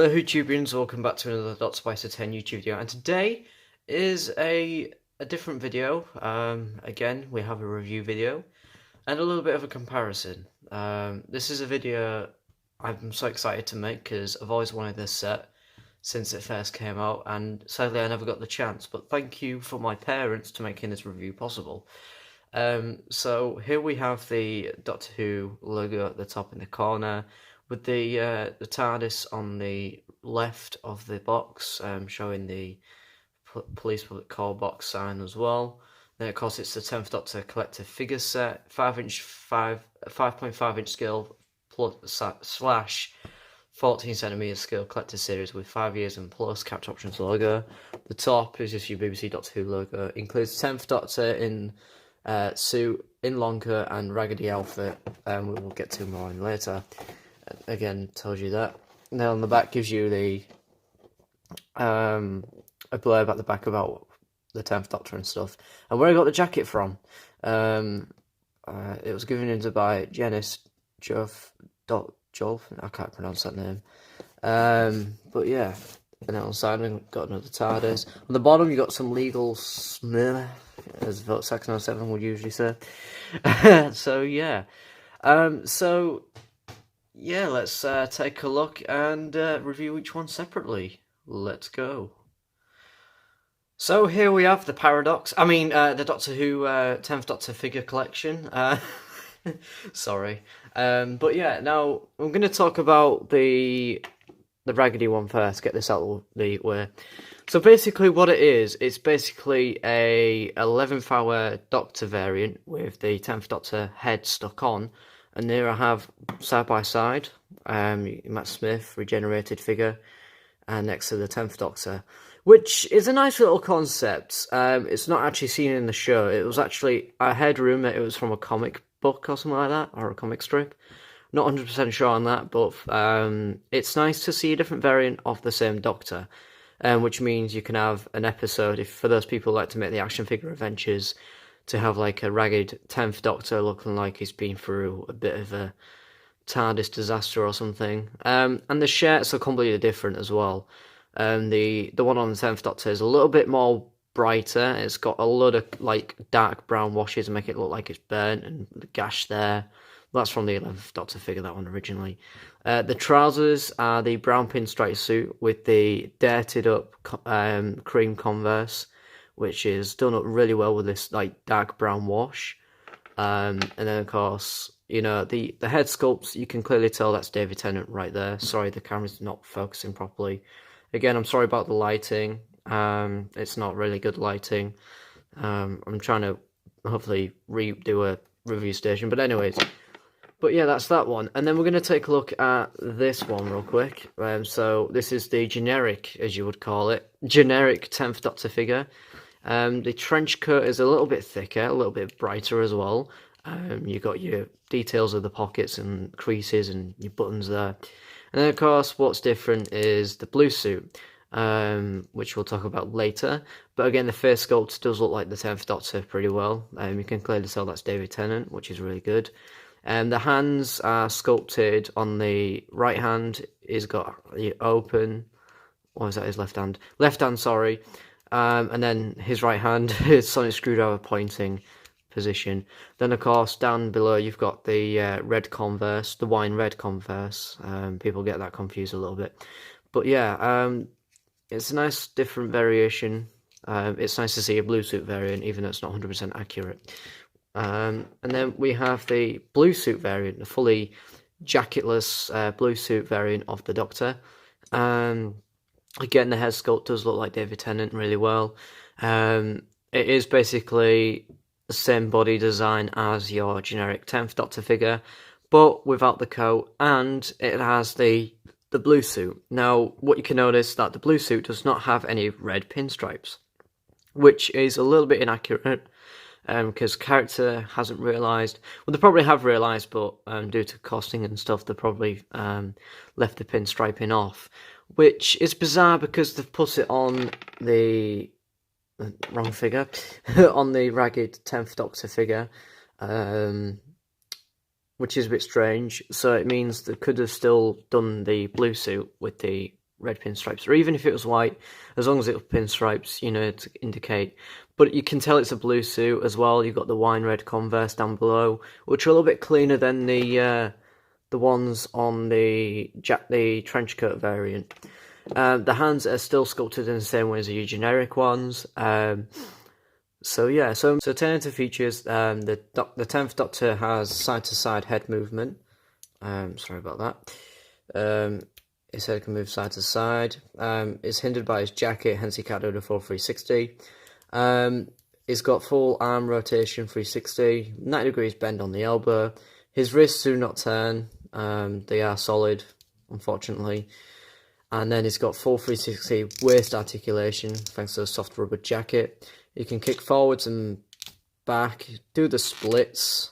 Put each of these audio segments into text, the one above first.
Hello YouTubians, welcome back to another sett YouTube video, and today is a different video. Again, we have a review video and a little bit of a comparison. This is a video I'm so excited to make because I've always wanted this set since it first came out, and sadly I never got the chance, but thank you for my parents to making this review possible. So here we have the Doctor Who logo at the top in the corner, with the TARDIS on the left of the box, showing the police public call box sign as well. Then of course it's the 10th Doctor collector figure set, 5.5 inch scale slash 14 centimeter scale collector series with 5 years and plus capped options logo. The top is just your BBC Doctor Who logo. Includes 10th Doctor in suit, in long coat and raggedy outfit, and we will get to more in later. Again, tells you that. And then on the back gives you the a blurb at the back about the 10th Doctor and stuff, and where I got the jacket from. It was given into by Janice Jolf. I can't pronounce that name. But yeah, and then on the side we've got another TARDIS. On the bottom you got some legal smear, as Vote Section 07 would usually say. So yeah, let's take a look and review each one separately. Let's go. So here we have the Paradox. The Doctor Who 10th Doctor figure collection. Sorry. But yeah, now I'm going to talk about the raggedy one first. Get this out of the way. So basically what it is, it's basically a 11th hour Doctor variant with the 10th Doctor head stuck on. And there I have, side by side, Matt Smith, regenerated figure, and next to the 10th Doctor, which is a nice little concept. It's not actually seen in the show. It was actually, I heard rumour it was from a comic book or something like that, or a comic strip. Not 100% sure on that, but it's nice to see a different variant of the same Doctor, which means you can have an episode, if for those people who like to make the action figure adventures, to have like a ragged 10th Doctor looking like he's been through a bit of a TARDIS disaster or something. And the shirts are completely different as well. The one on the 10th Doctor is a little bit more brighter. It's got a lot of like dark brown washes to make it look like it's burnt, and the gash there. That's from the 11th Doctor figure, that one originally. The trousers are the brown pinstripe suit with the dirted up cream Converse, which is done up really well with this like dark brown wash. And then of course, you know, the head sculpts, you can clearly tell that's David Tennant right there. Sorry, the camera's not focusing properly. Again, I'm sorry about the lighting. It's not really good lighting. I'm trying to hopefully redo a review station, but anyways. But yeah, that's that one. And then we're going to take a look at this one real quick. So this is the generic, as you would call it, generic 10th Doctor figure. The trench coat is a little bit thicker, a little bit brighter as well. You got your details of the pockets and creases and your buttons there. And then of course what's different is the blue suit, which we'll talk about later. But again, the face sculpt does look like the 10th Doctor pretty well. You can clearly tell that's David Tennant, which is really good. The hands are sculpted. On the right hand, he's got the open, or is that his left hand? Left hand, sorry. And then his right hand is sonic screwdriver pointing position. Then of course down below you've got the red Converse, the wine red Converse. People get that confused a little bit, but yeah, it's a nice different variation. It's nice to see a blue suit variant, even though it's not 100% accurate. And then we have the blue suit variant, the fully jacketless blue suit variant of the Doctor. Again, the head sculpt does look like David Tennant really well. It is basically the same body design as your generic 10th Doctor figure, but without the coat, and it has the blue suit. Now, what you can notice that the blue suit does not have any red pinstripes, which is a little bit inaccurate, because character hasn't realised. Well, they probably have realised, but due to costing and stuff, they probably left the pinstriping off, which is bizarre because they've put it on the wrong figure, on the ragged 10th Doctor figure, which is a bit strange. So it means they could have still done the blue suit with the red pinstripes, or even if it was white, as long as it was pinstripes, you know, to indicate. But you can tell it's a blue suit as well. You've got the wine red Converse down below, which are a little bit cleaner than the ones on the trench coat variant. The hands are still sculpted in the same way as your generic ones. So yeah, so turning to features, the 10th Doctor has side-to-side head movement. Sorry about that. His head can move side to side. It's hindered by his jacket, hence he can't do the full 360. He's got full arm rotation, 360, 90 degrees bend on the elbow. His wrists do not turn. They are solid, unfortunately. And then he's got full 360 waist articulation, thanks to a soft rubber jacket. You can kick forwards and back, do the splits,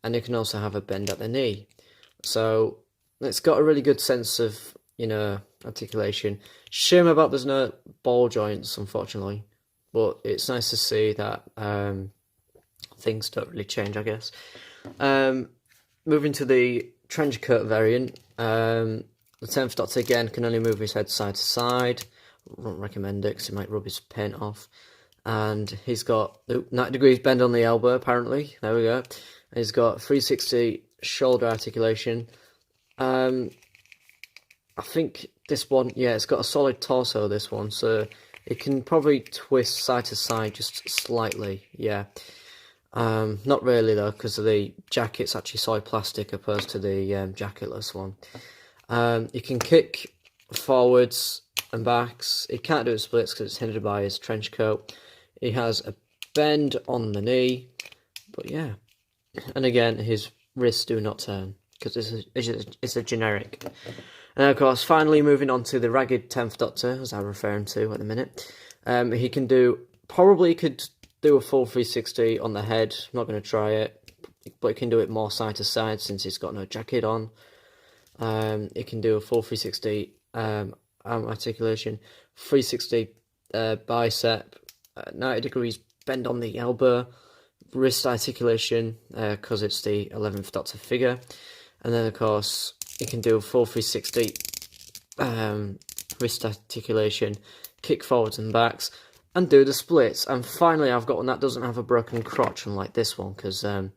and you can also have a bend at the knee. So it's got a really good sense of, you know, articulation. Shame about there's no ball joints, unfortunately, but it's nice to see that things don't really change, I guess. Moving to the trench coat variant, the 10th Doctor again can only move his head side to side. I won't recommend it because he might rub his paint off. And he's got 90 degrees bend on the elbow, apparently. There we go. He's got 360 shoulder articulation. I think this one, yeah, it's got a solid torso, this one, so it can probably twist side to side just slightly, yeah. Not really though, because the jacket's actually solid plastic opposed to the jacketless one. You can kick forwards and backs. He can't do the splits because it's hindered by his trench coat. He has a bend on the knee, but yeah. And again, his wrists do not turn because it's a generic. And of course, finally moving on to the ragged 10th Doctor, as I refer him to at the minute. He can probably could do a full 360 on the head. I'm not going to try it, but he can do it more side to side since he's got no jacket on. He can do a full 360 arm articulation, 360 bicep, 90 degrees bend on the elbow, wrist articulation, because it's the 11th Doctor figure. And then, of course, you can do a full 360 wrist articulation, kick forwards and backs, and do the splits. And finally, I've got one that doesn't have a broken crotch, unlike this one, because I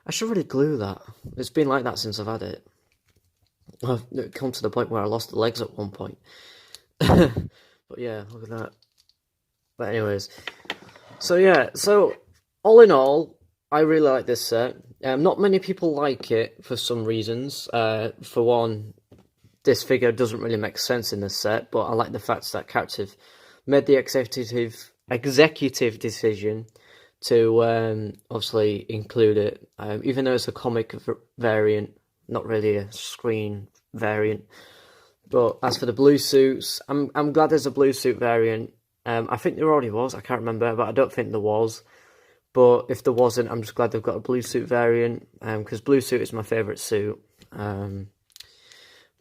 should really glue that. It's been like that since I've had it. I've come to the point where I lost the legs at one point. But yeah, look at that. But anyways, so yeah, so all in all, I really like this set. Not many people like it for some reasons. For one, this figure doesn't really make sense in this set, but I like the fact that Captive made the executive decision to obviously include it, even though it's a comic variant, not really a screen variant. But as for the blue suits, I'm glad there's a blue suit variant. I think there already was, I can't remember, but I don't think there was. But if there wasn't, I'm just glad they've got a blue suit variant, because blue suit is my favourite suit. But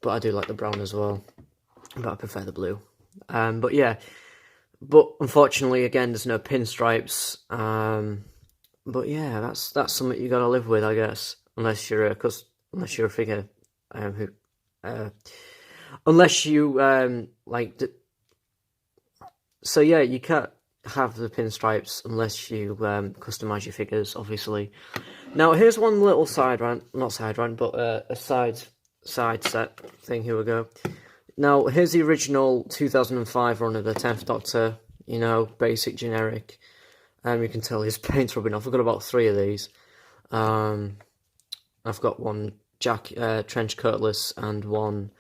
I do like the brown as well, but I prefer the blue. But yeah, but unfortunately, again, there's no pinstripes. But yeah, that's something you gotta live with, I guess, unless you're a figure who, unless you like. So yeah, you can't have the pinstripes unless you customize your figures, obviously. Now here's one little not side rant, but a side set thing. Here we go. Now here's the original 2005 run of the 10th Doctor. You know, basic generic. You can tell his paint's rubbing off. I've got about 3 of these. I've got one trench coatless and one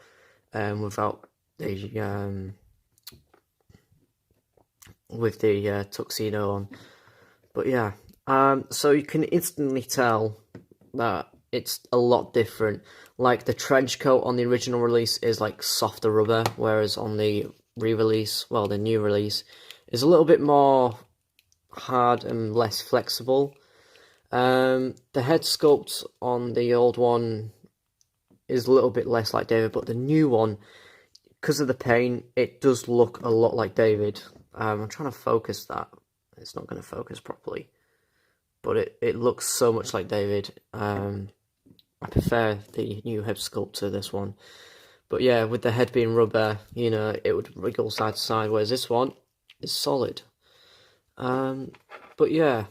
without the with the tuxedo on. But yeah, so you can instantly tell that it's a lot different. Like the trench coat on the original release is like softer rubber, whereas on the re-release, well, the new release, is a little bit more hard and less flexible. The head sculpt on the old one is a little bit less like David, but the new one, because of the paint, it does look a lot like David. I'm trying to focus that. It's not going to focus properly. But it looks so much like David. I prefer the new head sculpt to this one. But yeah, with the head being rubber, you know, it would wriggle side to side, whereas this one is solid. But yeah,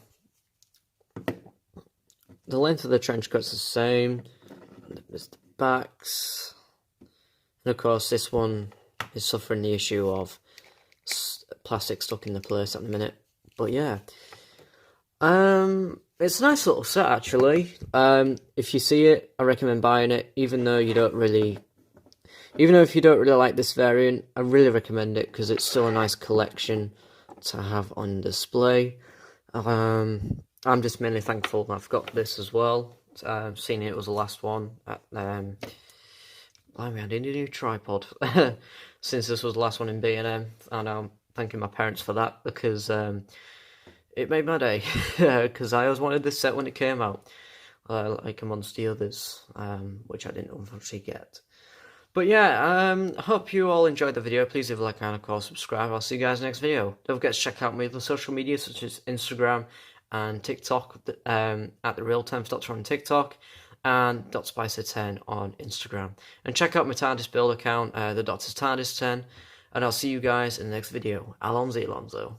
the length of the trench coat's the same. There's the backs. And of course, this one is suffering the issue of plastic stuck in the place at the minute. But yeah, it's a nice little set actually. If you see it, I recommend buying it, even though if you don't really like this variant, I really recommend it because it's still a nice collection to have on display. I'm just mainly thankful I've got this as well. Seeing it was the last one. Blimey, I need a new tripod since this was the last one in B&M, and I'm thanking my parents for that because it made my day. Because I always wanted this set when it came out, like amongst the others, which I didn't unfortunately get. But yeah, I hope you all enjoyed the video. Please leave a like and of course subscribe. I'll see you guys next video. Don't forget to check out my other social media such as Instagram and TikTok at the Real 10th Doctor on TikTok and .spicer10 on Instagram. And check out my TARDIS build account, the Doctor's TARDIS 10. And I'll see you guys in the next video. Alonzo.